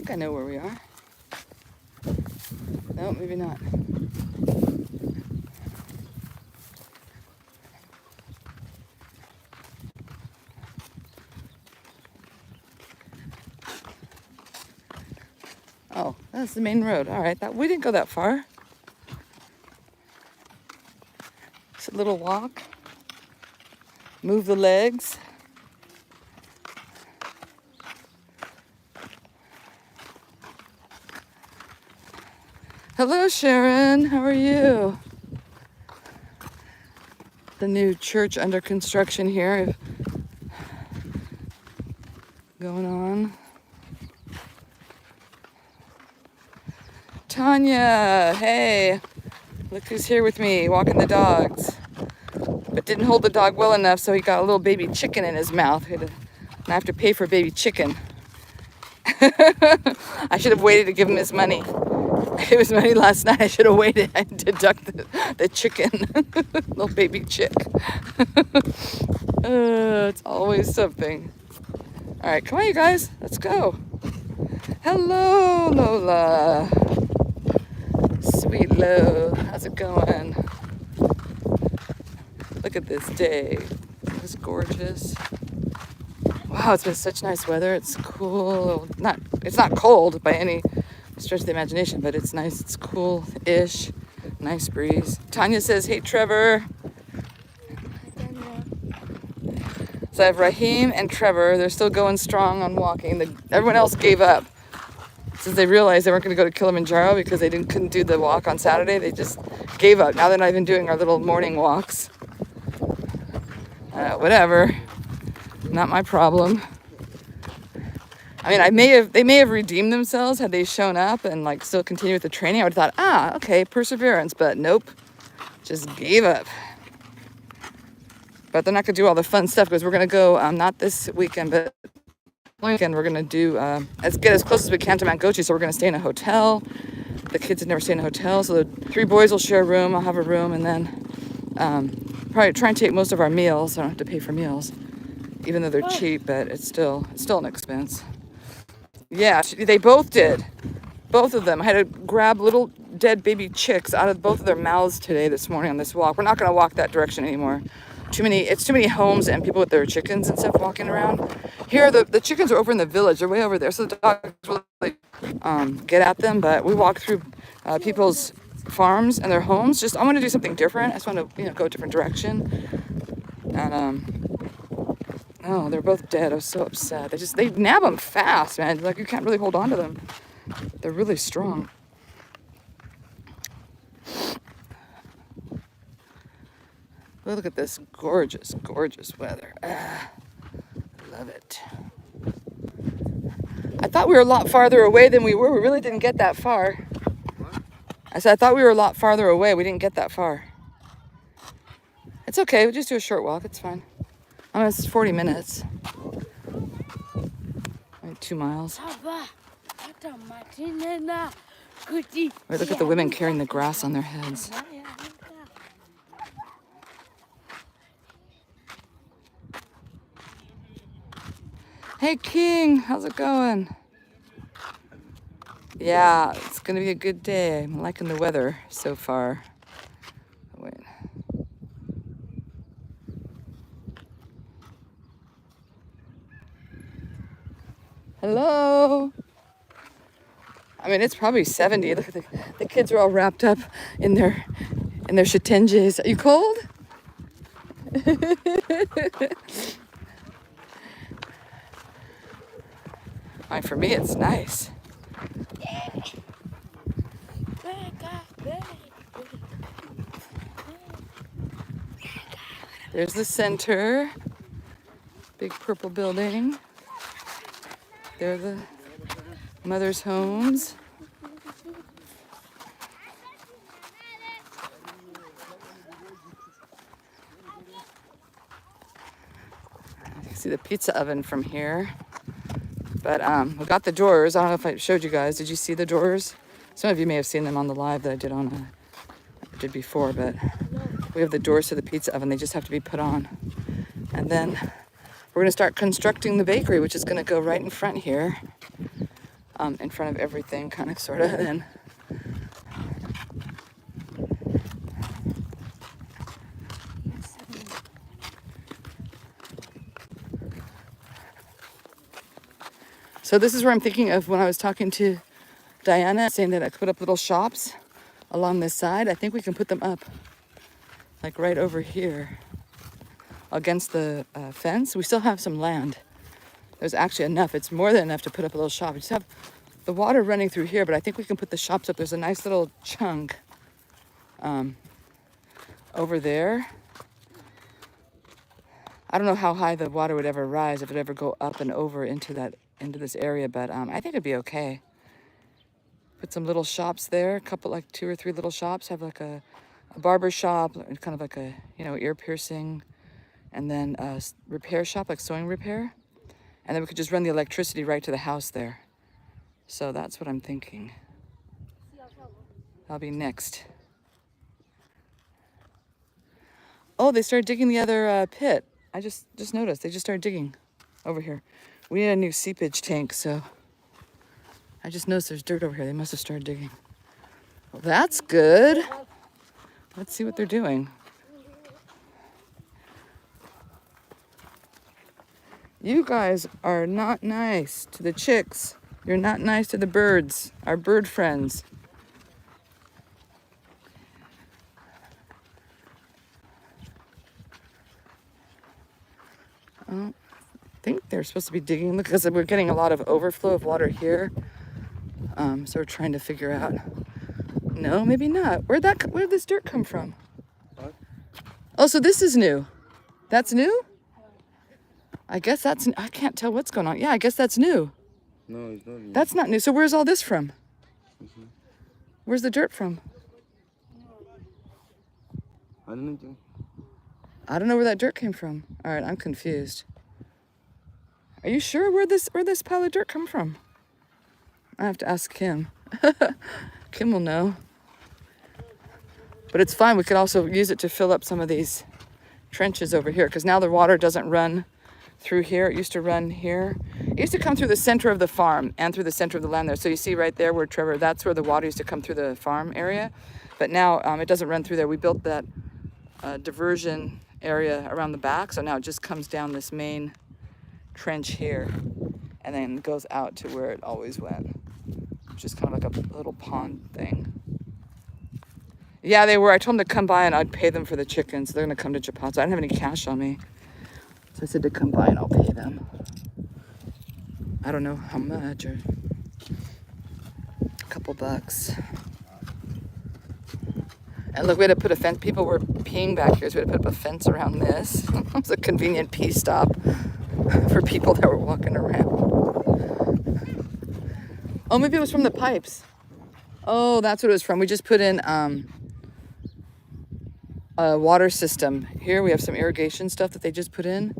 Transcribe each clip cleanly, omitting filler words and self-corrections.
think I know where we are. No, maybe not. Oh, that's the main road. All right, we didn't go that far. Just a little walk. Move the legs. Hello, Sharon. How are you? The new church under construction here going on. Tanya, hey. Look who's here with me, walking the dogs. But didn't hold the dog well enough, so he got a little baby chicken in his mouth. And I have to pay for baby chicken. I should have waited to give him his money. It was money last night. I should have waited and deduct the chicken. Little baby chick. It's always something. All right, come on, you guys. Let's go. Hello, Lola. Sweet Lo. How's it going? Look at this day. It's gorgeous. Wow, it's been such nice weather. It's cool. It's not cold by any stretch of the imagination, but it's nice. It's cool-ish. Nice breeze. Tanya says, hey, Trevor. So I have Raheem and Trevor. They're still going strong on walking. Everyone else gave up. Since they realized they weren't going to go to Kilimanjaro because they couldn't do the walk on Saturday, they just gave up. Now they're not even doing our little morning walks. Whatever. Not my problem. I mean, they may have redeemed themselves had they shown up and like still continue with the training. I would have thought, okay, perseverance, but nope, just gave up. But they're not gonna do all the fun stuff because we're gonna go, not this weekend, but weekend we're gonna do, get as close as we can to Mount Gochi. So we're gonna stay in a hotel. The kids have never stayed in a hotel, so the 3 boys will share a room. I'll have a room, and then probably try and take most of our meals. So I don't have to pay for meals, even though they're cheap, but it's still an expense. Yeah, they both did. Both of them. I had to grab little dead baby chicks out of both of their mouths this morning on this walk. We're not going to walk that direction anymore. It's too many homes and people with their chickens and stuff walking around. Here, the chickens are over in the village. They're way over there, so the dogs will get at them. But we walk through people's farms and their homes. I want to do something different. I just want to go a different direction. And oh, they're both dead. I was so upset. They nab them fast, man. Like, you can't really hold on to them. They're really strong. But look at this gorgeous, gorgeous weather. Love it. I thought we were a lot farther away than we were. We really didn't get that far. I said I thought we were a lot farther away. We didn't get that far. It's okay. We'll just do a short walk. It's fine. It's 40 minutes. Like 2 miles. Wait, look at the women carrying the grass on their heads. Hey, King. How's it going? Yeah, it's going to be a good day. I'm liking the weather so far. Wait. Hello. It's probably 70. Look at the kids are all wrapped up in their shitenges. Are you cold? For me, it's nice. There's the center. Big purple building. There are the mothers' homes. You can see the pizza oven from here. But we got the doors. I don't know if I showed you guys. Did you see the doors? Some of you may have seen them on the live that I did before, but we have the doors to the pizza oven. They just have to be put on. And then we're going to start constructing the bakery, which is going to go right in front here. in front of everything, kind of, sort of. And so this is where I'm thinking of when I was talking to Diana, saying that I could put up little shops along this side. I think we can put them up like right over here against the fence. We still have some land. There's actually enough. It's more than enough to put up a little shop. We just have the water running through here, but I think we can put the shops up. There's a nice little chunk over there. I don't know how high the water would ever rise, if it ever go up and over into this area, but I think it'd be okay. Put some little shops there, a couple, like 2 or 3 little shops. Have like a barber shop, kind of like a, ear piercing, and then a repair shop, like sewing repair. And then we could just run the electricity right to the house there. So that's what I'm thinking. That'll be next. Oh, they started digging the other pit. I just noticed. They just started digging over here. We need a new seepage tank, so I just noticed there's dirt over here. They must have started digging. Well, that's good. Let's see what they're doing. You guys are not nice to the chicks. You're not nice to the birds, our bird friends. I think they're supposed to be digging because we're getting a lot of overflow of water here. So we're trying to figure out. No, maybe not. Where'd this dirt come from? What? Oh, so this is new. That's new? I guess I can't tell what's going on. Yeah, I guess that's new. No, it's not new. That's not new. So where's all this from? Mm-hmm. Where's the dirt from? I don't know. I don't know where that dirt came from. All right, I'm confused. Are you sure where this pile of dirt come from? I have to ask Kim. Kim will know. But it's fine. We could also use it to fill up some of these trenches over here, because now the water doesn't run through here. It used to run here. It used to come through the center of the farm and through the center of the land there. So you see right there where Trevor, that's where the water used to come through the farm area. But now it doesn't run through there. We built that diversion area around the back. So now it just comes down this main trench here and then goes out to where it always went, which is kind of like a little pond thing. Yeah, they were. I told them to come by and I'd pay them for the chickens. They're going to come to Chipatso. I didn't have any cash on me. So I said to come by and I'll pay them. I don't know how much, or a couple bucks. And look, we had to put a fence. People were peeing back here, so we had to put up a fence around this. It was a convenient pee stop for people that were walking around. Oh, maybe it was from the pipes. Oh, that's what it was from. We just put in a water system. Here we have some irrigation stuff that they just put in.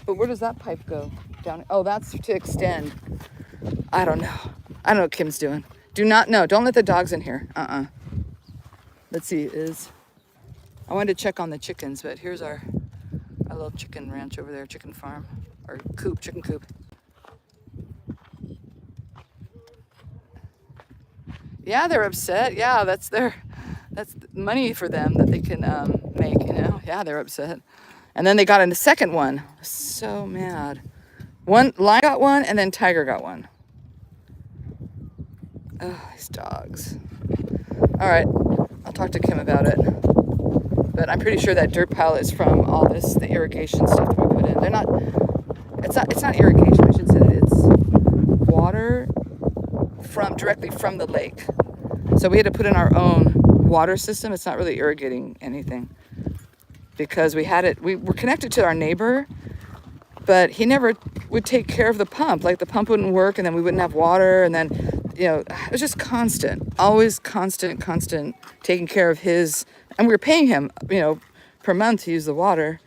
But where does that pipe go? Down? Oh, that's to extend. I don't know. I don't know what Kim's doing. Do not know. Don't let the dogs in here. Let's see. I wanted to check on the chickens, but here's our little chicken ranch over there, chicken farm, or coop, chicken coop. Yeah, they're upset. Yeah, that's money for them that they can make, Yeah, they're upset. And then they got in the second one. So mad. One Lion got one, and then Tiger got one. Oh, these dogs. All right, I'll talk to Kim about it. But I'm pretty sure that dirt pile is from all the irrigation stuff that we put in. It's not irrigation, I should say that it's water directly from the lake. So we had to put in our own water system. It's not really irrigating anything because we were connected to our neighbor, but he never would take care of the pump. Like the pump wouldn't work and then we wouldn't have water, and then it was just constant, always constant taking care of his, and we were paying him per month to use the water,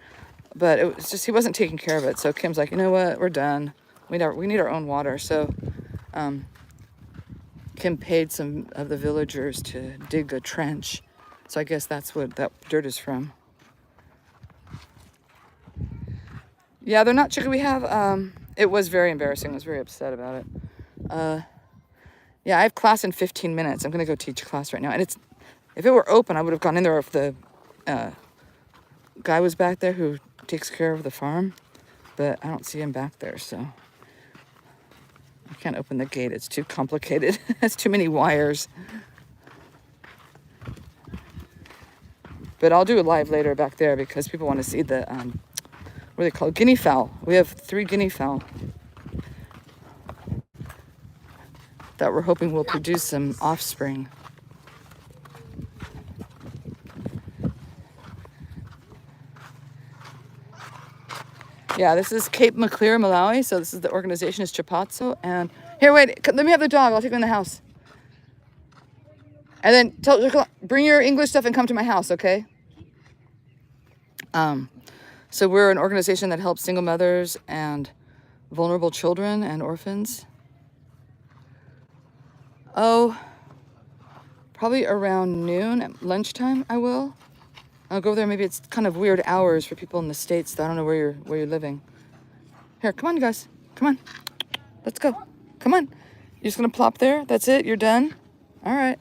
but it was just he wasn't taking care of it. So Kim's like, you know what, we're done. We need our own water. So Kim paid some of the villagers to dig a trench. So I guess that's what that dirt is from. Yeah, they're not chicken. We have It was very embarrassing. I was very upset about it. Yeah, I have class in 15 minutes. I'm gonna go teach class right now. And if it were open, I would have gone in there if the guy was back there who takes care of the farm. But I don't see him back there, so I can't open the gate. It's too complicated. It's too many wires. But I'll do a live later back there because people want to see the, what are they called? Guinea fowl. We have 3 guinea fowl that we're hoping will produce some offspring. Yeah, this is Cape Maclear, Malawi. So this is the organization is Chipatso. And here, wait, let me have the dog. I'll take him in the house. And then bring your English stuff and come to my house, okay? So we're an organization that helps single mothers and vulnerable children and orphans. Oh, probably around noon at lunchtime I will. I'll go over there. Maybe it's kind of weird hours for people in the States. I don't know where you're living. Here, come on, you guys. Come on. Let's go. Come on. You're just gonna plop there? That's it? You're done? All right.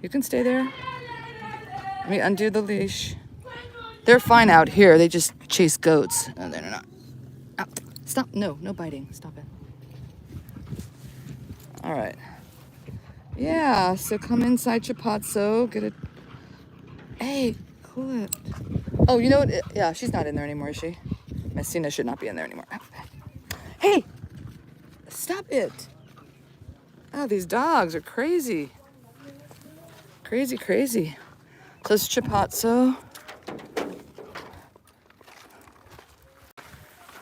You can stay there. Let me undo the leash. They're fine out here. They just chase goats. No, they're not. Oh, stop. No biting. Stop it. All right. Yeah, so come inside Chipatso. Get it. Hey, cool it. Oh, you know what? Yeah, she's not in there anymore, is she? Messina should not be in there anymore. Hey, stop it. Oh, these dogs are crazy. Crazy. So it's Chipatso.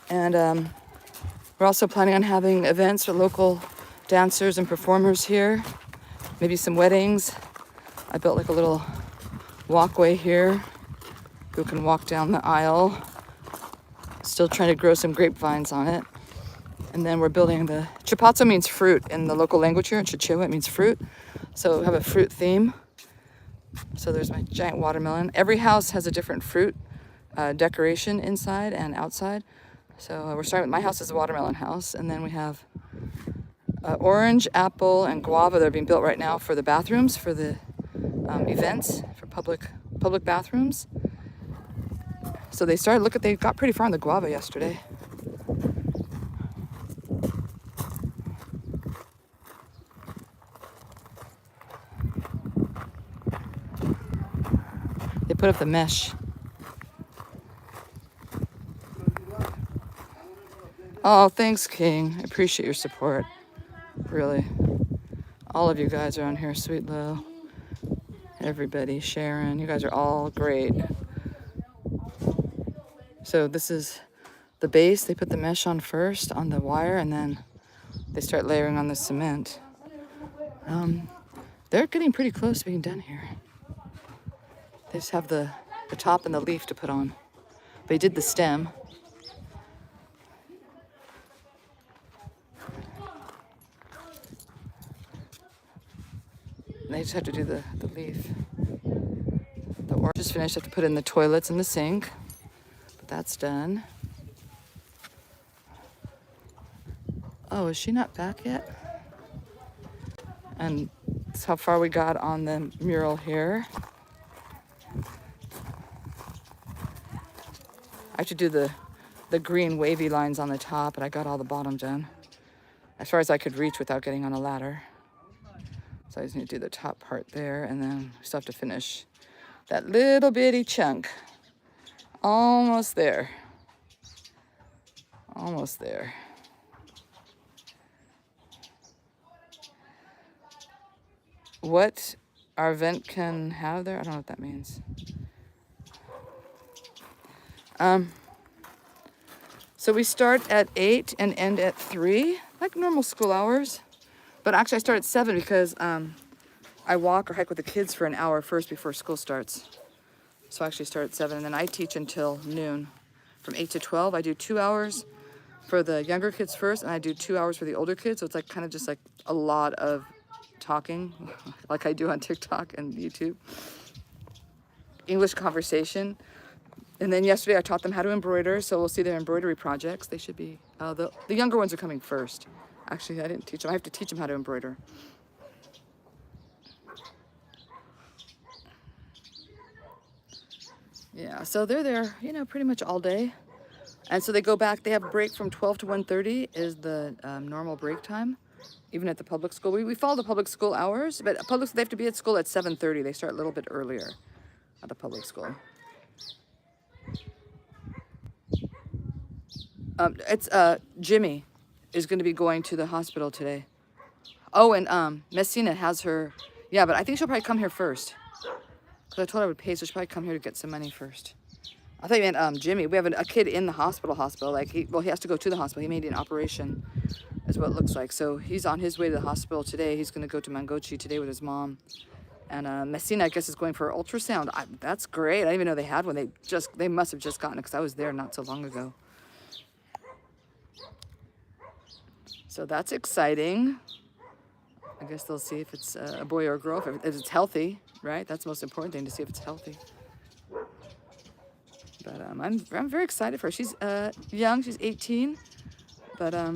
And we're also planning on having events for local dancers and performers here. Maybe some weddings. I built like a little walkway here. People can walk down the aisle. Still trying to grow some grapevines on it. And then we're building the... Chipatso means fruit in the local language here. In Chichewa, it means fruit. So we have a fruit theme. So there's my giant watermelon. Every house has a different fruit decoration inside and outside. So we're starting with my house is a watermelon house. And then we have orange, apple, and guava that are being built right now for the bathrooms, for the events, for public bathrooms. So they got pretty far on the guava yesterday. They put up the mesh. Oh, thanks, King. I appreciate your support. Really. All of you guys are on here. Sweet Lo. Everybody. Sharon. You guys are all great. So this is the base. They put the mesh on first on the wire, and then they start layering on the cement. They're getting pretty close to being done here. They just have the top and the leaf to put on. They did the stem. They just have to do the leaf. The orange is finished. I have to put in the toilets and the sink. But that's done. Oh, is she not back yet? And that's how far we got on the mural here. I have to do the green wavy lines on the top, but I got all the bottom done. As far as I could reach without getting on a ladder. So I just need to do the top part there, and then we still have to finish that little bitty chunk. Almost there. Almost there. What our event can have there, I don't know what that means. So we start at 8 and end at 3, like normal school hours. But actually I start at 7 because I walk or hike with the kids for an hour first before school starts. So I actually start at 7, and then I teach until noon. From 8 to 12, I do 2 hours for the younger kids first, and I do 2 hours for the older kids. So it's like kind of just like a lot of talking, like I do on TikTok and YouTube. English conversation. And then yesterday I taught them how to embroider, so we'll see their embroidery projects. They should be The younger ones are coming first. Actually, I didn't teach them. I have to teach them how to embroider. Yeah, so they're there, you know, pretty much all day. And so they go back, they have a break from 12 to 1:30 is the normal break time, even at the public school. We follow the public school hours, but they have to be at school at 7:30. They start a little bit earlier at the public school. It's Jimmy is going to be going to the hospital today. Oh, and Messina has her, yeah, but I think she'll probably come here first. Because I told her I would pay, so she'll probably come here to get some money first. I thought you meant Jimmy. We have a kid in the hospital. Like, he has to go to the hospital. He made an operation, is what it looks like. So he's on his way to the hospital today. He's going to go to Mangochi today with his mom. And Messina, I guess, is going for ultrasound. That's great. I didn't even know they had one. They must have just gotten it because I was there not so long ago. So that's exciting. I guess they'll see if it's a boy or a girl, if it's healthy, right? That's the most important thing, to see if it's healthy. But I'm very excited for her. She's young, she's 18, but I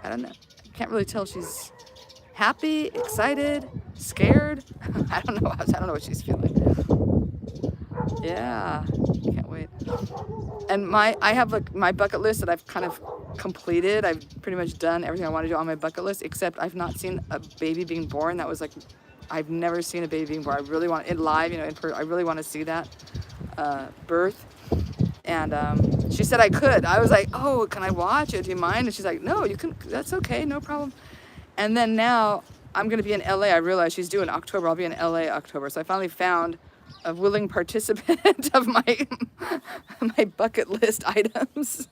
don't know. I can't really tell if she's happy, excited, scared. I don't know what she's feeling. Yeah, can't wait. And I have like my bucket list that I've kind of completed. I've pretty much done everything I want to do on my bucket list, except I've not seen a baby being born. That was like, I've never seen a baby being born. I really want it live, you know, I really want to see that birth. And she said I could. I was like, oh, can I watch it? Do you mind? And she's like, no, you can. That's okay, no problem. And then now I'm going to be in LA. I realize she's due in October. I'll be in LA October. So I finally found a willing participant of my bucket list items.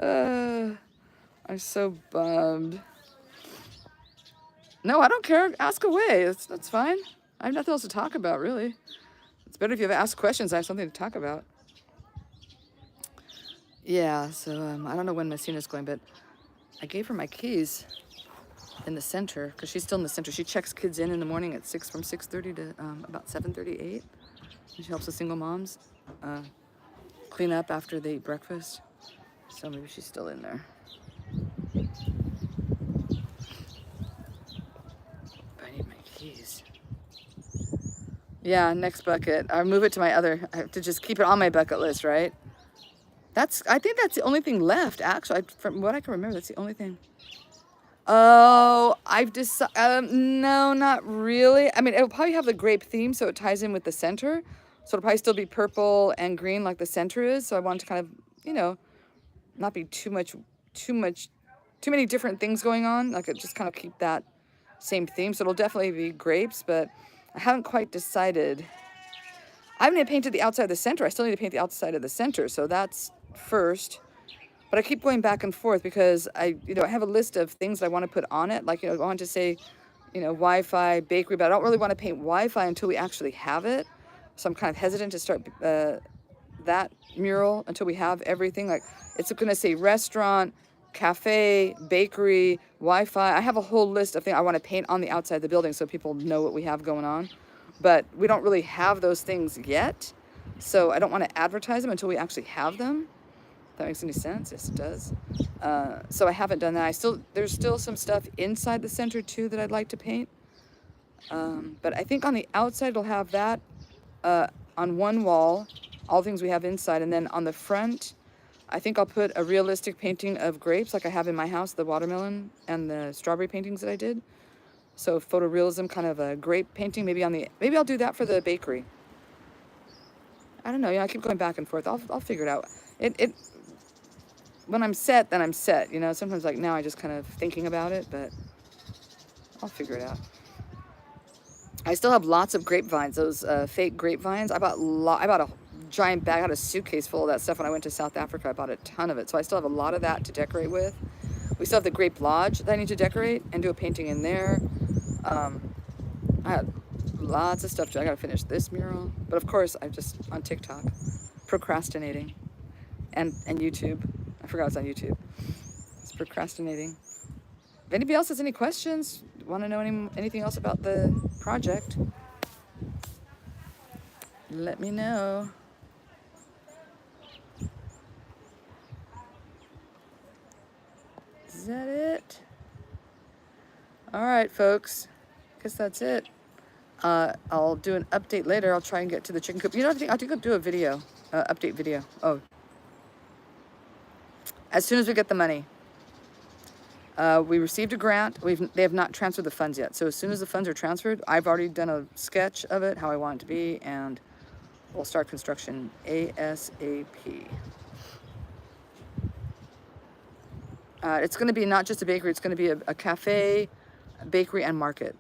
I'm so bummed. No, I don't care. Ask away. That's fine. I have nothing else to talk about, really. It's better if you have asked questions. I have something to talk about. Yeah, so I don't know when Messina's going, but I gave her my keys in the center because she's still in the center. She checks kids in the morning at from 6:30 to about 7:38. She helps the single moms clean up after they eat breakfast. So maybe she's still in there. But I need my keys. Yeah, next bucket. I'll move it to my other. I have to just keep it on my bucket list, right? I think that's the only thing left, actually. From what I can remember, that's the only thing. Oh, I've decided, no, not really. I mean, it'll probably have the grape theme, so it ties in with the center. So it'll probably still be purple and green like the center is. So I want to kind of, you know, not be too many different things going on. Like, just kind of keep that same theme. So it'll definitely be grapes, but I haven't quite decided. I haven't painted the outside of the center. I still need to paint the outside of the center. So that's first. But I keep going back and forth because I have a list of things that I want to put on it. Like, I want to say, Wi-Fi, bakery, but I don't really want to paint Wi-Fi until we actually have it. So I'm kind of hesitant to start that mural until we have everything. Like, it's going to say restaurant, cafe, bakery, Wi-Fi. I have a whole list of things I want to paint on the outside of the building so people know what we have going on. But we don't really have those things yet. So I don't want to advertise them until we actually have them. If that makes any sense? Yes, it does. So I haven't done that. There's still some stuff inside the center too that I'd like to paint. But I think on the outside it'll have that on one wall, all the things we have inside, and then on the front, I think I'll put a realistic painting of grapes like I have in my house, the watermelon and the strawberry paintings that I did. So photorealism, kind of a grape painting. Maybe I'll do that for the bakery. I don't know. I keep going back and forth. I'll figure it out. When I'm set, then I'm set. Sometimes like now I just kind of thinking about it, but I'll figure it out. I still have lots of grapevines, those fake grapevines. I bought a giant bag. I had a suitcase full of that stuff when I went to South Africa. I bought a ton of it. So I still have a lot of that to decorate with. We still have the grape lodge that I need to decorate and do a painting in there. I had lots of stuff. I got to finish this mural. But of course, I'm just on TikTok, procrastinating. And YouTube. I forgot I was on YouTube. It's procrastinating. If anybody else has any questions, want to know anything else about the project, let me know. that it? All right, folks. Guess that's it. I'll do an update later. I'll try and get to the chicken coop. You know, I think I'll do a video, update video. Oh, as soon as we get the money. We received a grant. They have not transferred the funds yet. So as soon as the funds are transferred, I've already done a sketch of it, how I want it to be, and we'll start construction ASAP. It's going to be not just a bakery. It's going to be a cafe, a bakery, and market,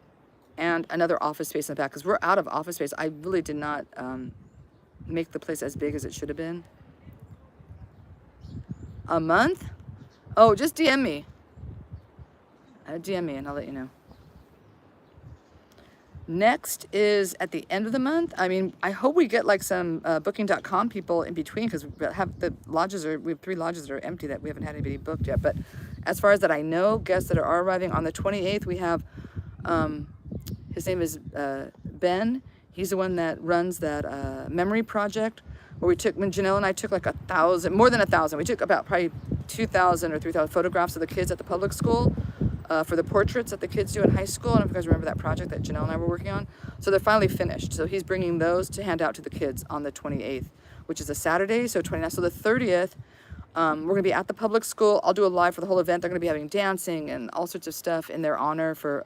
and another office space in the back, because we're out of office space. I really did not make the place as big as it should have been. A month? Oh, just DM me. DM me and I'll let you know. Next is at the end of the month. I mean, I hope we get like some booking.com people in between, because we have 3 lodges that are empty that we haven't had anybody booked yet. But as far as that I know, guests that are arriving on the 28th, we have, his name is Ben. He's the one that runs that memory project where when Janelle and I took like 1,000, more than 1,000. We took about probably 2,000 or 3,000 photographs of the kids at the public school. For the portraits that the kids do in high school. I don't know if you guys remember that project that Janelle and I were working on. So they're finally finished. So he's bringing those to hand out to the kids on the 28th, which is a Saturday, so 29th. So the 30th, we're going to be at the public school. I'll do a live for the whole event. They're going to be having dancing and all sorts of stuff in their honor for,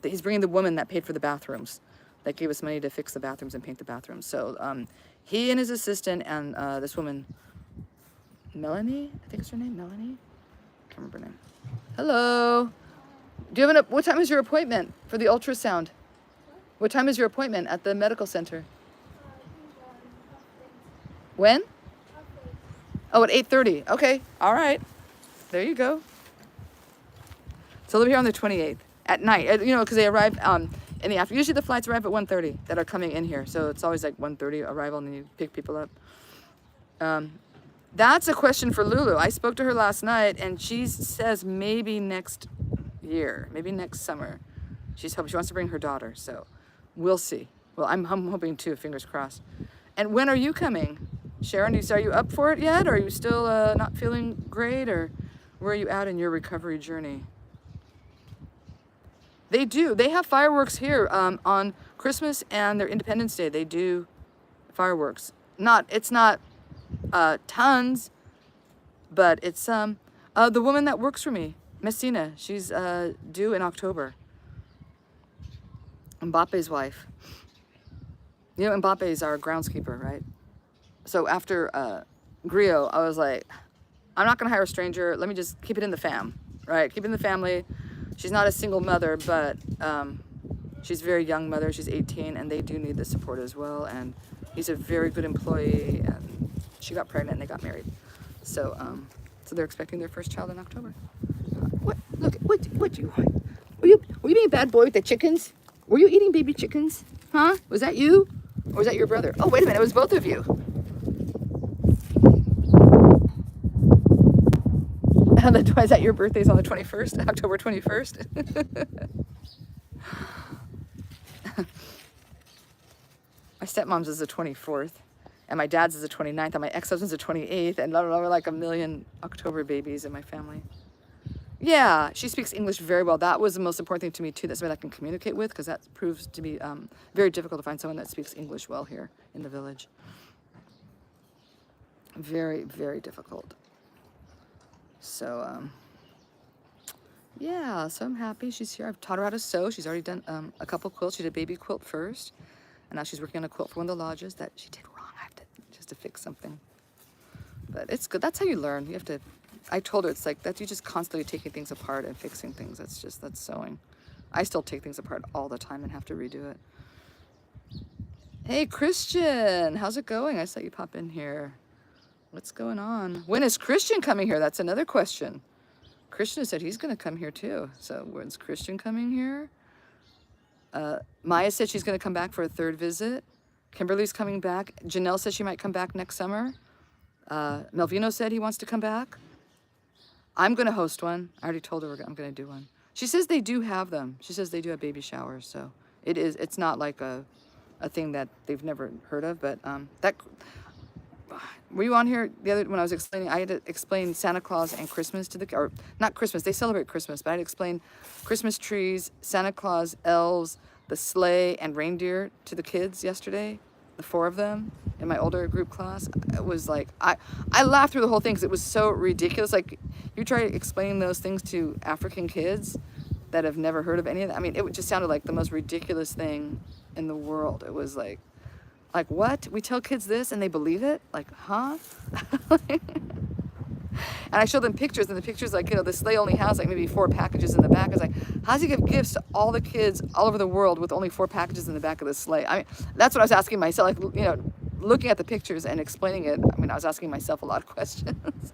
he's bringing the woman that paid for the bathrooms, that gave us money to fix the bathrooms and paint the bathrooms. So he and his assistant and this woman, Melanie, I think it's her name, Melanie? I can't remember her name. Hello. Do you have what time is your appointment for the ultrasound? What time is your appointment at the medical center? When? Oh, at 8:30. Okay. All right. There you go. So they'll be here on the 28th at night. You know, because they arrive in the afternoon. Usually the flights arrive at 1:30 that are coming in here. So it's always like 1:30 arrival, and then you pick people up. That's a question for Lulu. I spoke to her last night, and she says maybe next year, maybe next summer. She wants to bring her daughter, so we'll see. Well, I'm hoping too, fingers crossed. And when are you coming? Sharon, are you up for it yet? Or are you still not feeling great? Or where are you at in your recovery journey? They do. They have fireworks here on Christmas and their Independence Day. They do fireworks. It's not tons, but it's the woman that works for me, Messina, she's due in October. Mbappe's wife. You know, Mbappe is our groundskeeper, right? So after Griot, I was like, I'm not going to hire a stranger. Let me just keep it in the fam, right? Keep it in the family. She's not a single mother, but she's a very young mother. She's 18, and they do need the support as well. And he's a very good employee, and she got pregnant and they got married. So so they're expecting their first child in October. What? Look, what do you want? Were you being a bad boy with the chickens? Were you eating baby chickens? Huh? Was that you? Or was that your brother? Oh, wait a minute, it was both of you. Is that your birthday's on the 21st, October 21st? My stepmom's is the 24th, and my dad's is the 29th, and my ex-husband's the 28th, and we're like a million October babies in my family. Yeah, she speaks English very well. That was the most important thing to me, too, that somebody I can communicate with, because that proves to be very difficult to find someone that speaks English well here in the village. Very, very difficult. So, yeah, so I'm happy she's here. I've taught her how to sew. She's already done a couple quilts. She did a baby quilt first, and now she's working on a quilt for one of the lodges that she did wrong. I have to, just to fix something. But it's good. That's how you learn. You have to... I told her it's like that. You just constantly taking things apart and fixing things. That's sewing. I still take things apart all the time and have to redo it. Hey, Christian, how's it going? I saw you pop in here. What's going on? When is Christian coming here? That's another question. Christian said he's going to come here too. So when's Christian coming here? Maya said she's going to come back for a third visit. Kimberly's coming back. Janelle said she might come back next summer. Melvino said he wants to come back. I'm going to host one. I already told her I'm going to do one. She says they do have them. She says they do have baby showers. So it's not like a thing that they've never heard of. But were you on here the other when I was explaining? I had to explain Santa Claus and Christmas to the, or not Christmas. They celebrate Christmas, but I had to explain Christmas trees, Santa Claus, elves, the sleigh, and reindeer to the kids yesterday. The 4 of them in my older group class. It was like I laughed through the whole thing because it was so ridiculous. Like you try explaining those things to African kids that have never heard of any of that. I mean, it just sounded like the most ridiculous thing in the world. It was like what? We tell kids this and they believe it? Like, huh? And I showed them pictures, and the pictures, like, you know, the sleigh only has like maybe 4 packages in the back. I was like, how does he give gifts to all the kids all over the world with only 4 packages in the back of the sleigh? I mean, that's what I was asking myself, like, you know, looking at the pictures and explaining it. I mean, I was asking myself a lot of questions.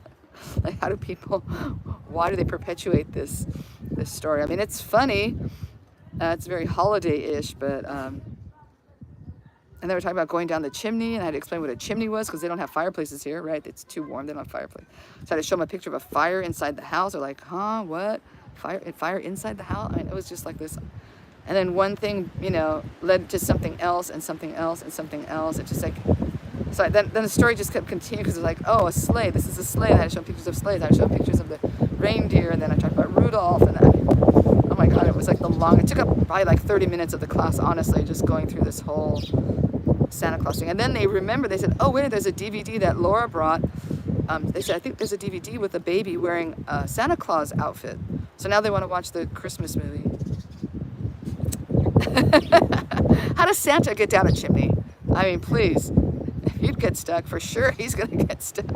Like, how do people, why do they perpetuate this story? I mean, it's funny. It's very holiday-ish, but, and they were talking about going down the chimney, and I had to explain what a chimney was because they don't have fireplaces here, right? It's too warm. They don't have fireplace. So I had to show them a picture of a fire inside the house. They're like, huh, what? Fire inside the house? I mean, it was just like this. And then one thing, you know, led to something else and something else and something else. It just like, so then the story just kept continuing because it was like, oh, a sleigh. This is a sleigh. And I had to show pictures of sleighs. I had to show pictures of the reindeer. And then I talked about Rudolph. And then, oh my God, it was like it took up probably like 30 minutes of the class, honestly, just going through this whole Santa Claus thing. And then they said, oh wait, there's a DVD that Laura brought. They said, I think there's a DVD with a baby wearing a Santa Claus outfit. So now they want to watch the Christmas movie. How does Santa get down a chimney? I mean, please, if you'd get stuck, for sure he's gonna get stuck.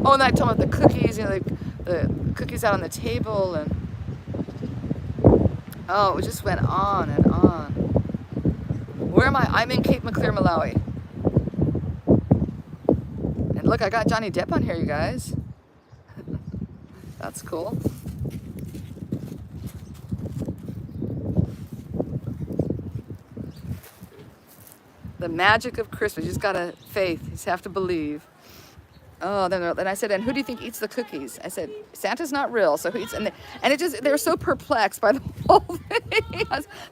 Oh, and I told him about the cookies, you know, the cookies out on the table, and oh, it just went on and on. Where am I? I'm in Cape Maclear, Malawi. And look, I got Johnny Depp on here, you guys. That's cool. The magic of Christmas. You just gotta faith. You just have to believe. Oh, then I said, and who do you think eats the cookies? I said, Santa's not real, so who eats? And they were so perplexed by the whole thing.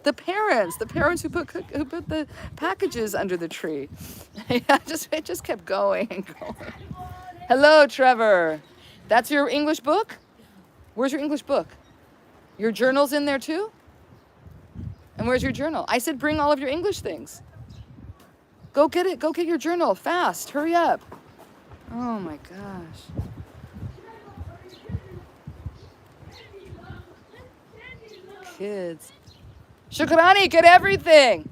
The parents who put the packages under the tree. Yeah, it just kept going and going. Hello, Trevor. That's your English book? Where's your English book? Your journal's in there too? And where's your journal? I said, bring all of your English things. Go get it. Go get your journal fast. Hurry up. Oh my gosh. Kids. Shukrani, get everything.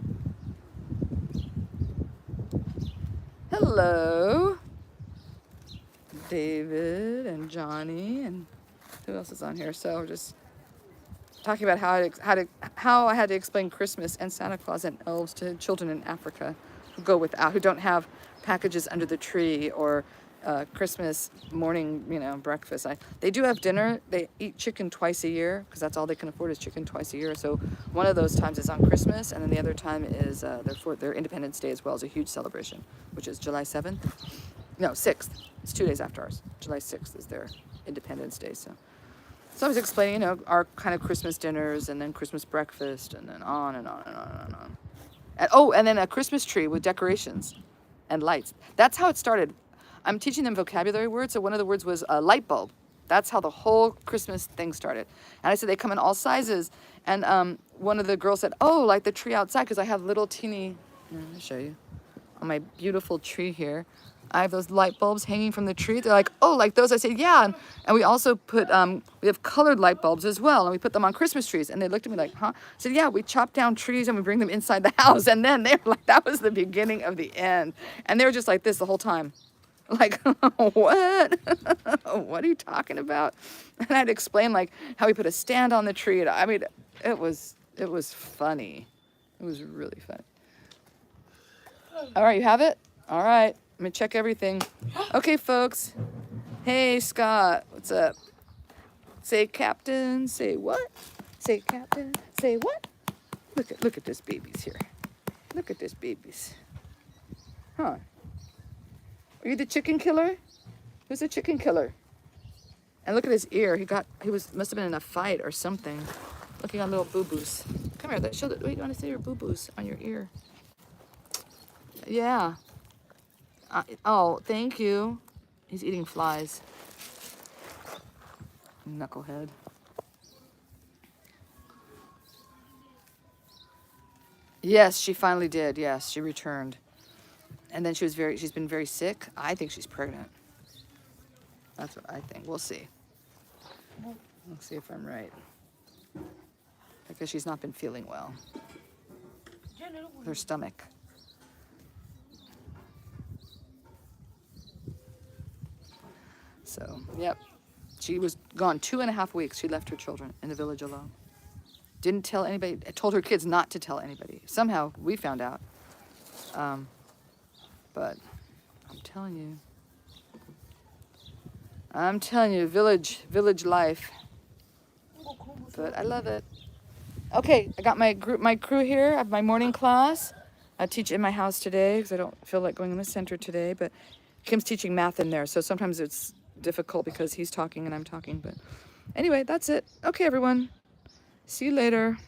Hello. David and Johnny and who else is on here? So we're just talking about how I had to explain Christmas and Santa Claus and elves to children in Africa who don't have packages under the tree or Christmas morning, you know, breakfast. They do have dinner. They eat chicken twice a year because that's all they can afford is chicken twice a year. So one of those times is on Christmas, and then the other time is their Independence Day as well, as a huge celebration, which is July 7th. No, 6th. It's 2 days after ours. July 6th is their Independence Day. So I was explaining, you know, our kind of Christmas dinners and then Christmas breakfast and then on and on and on and on. And then a Christmas tree with decorations and lights. That's how it started. I'm teaching them vocabulary words. So one of the words was a light bulb. That's how the whole Christmas thing started. And I said they come in all sizes. And one of the girls said, oh, like the tree outside, because I have little teeny, let me show you, on my beautiful tree here. I have those light bulbs hanging from the tree. They're like, oh, like those? I said, yeah. And we also put, we have colored light bulbs as well. And we put them on Christmas trees. And they looked at me like, huh? I said, yeah, we chop down trees and we bring them inside the house. And then they were like, that was the beginning of the end. And they were just like this the whole time. Like, what? What are you talking about? And I had to explain like how we put a stand on the tree. I mean, it was funny. It was really fun. All right, you have it? All right. I'm gonna check everything. Okay, folks. Hey, Scott. What's up? Say captain. Say what? Say captain. Say what? Look at this babies here. Look at this babies. Huh? Are you the chicken killer? Who's the chicken killer? And look at his ear. Must have been in a fight or something. Looking on little boo-boos. Come here. Wait, you want to see your boo-boos on your ear? Yeah. Oh, thank you. He's eating flies. Knucklehead. Yes, she finally did. Yes, she returned. And then she's been very sick. I think she's pregnant. That's what I think. We'll see. Let's see if I'm right. Because she's not been feeling well. Her stomach. So, yep. She was gone 2.5 weeks. She left her children in the village alone. Didn't tell anybody. Told her kids not to tell anybody. Somehow we found out. But I'm telling you, village life. But I love it. Okay, I got my crew here. I have my morning class. I teach in my house today because I don't feel like going in the center today. But Kim's teaching math in there, so sometimes it's difficult because he's talking and I'm talking. But anyway, that's it. Okay, everyone. See you later.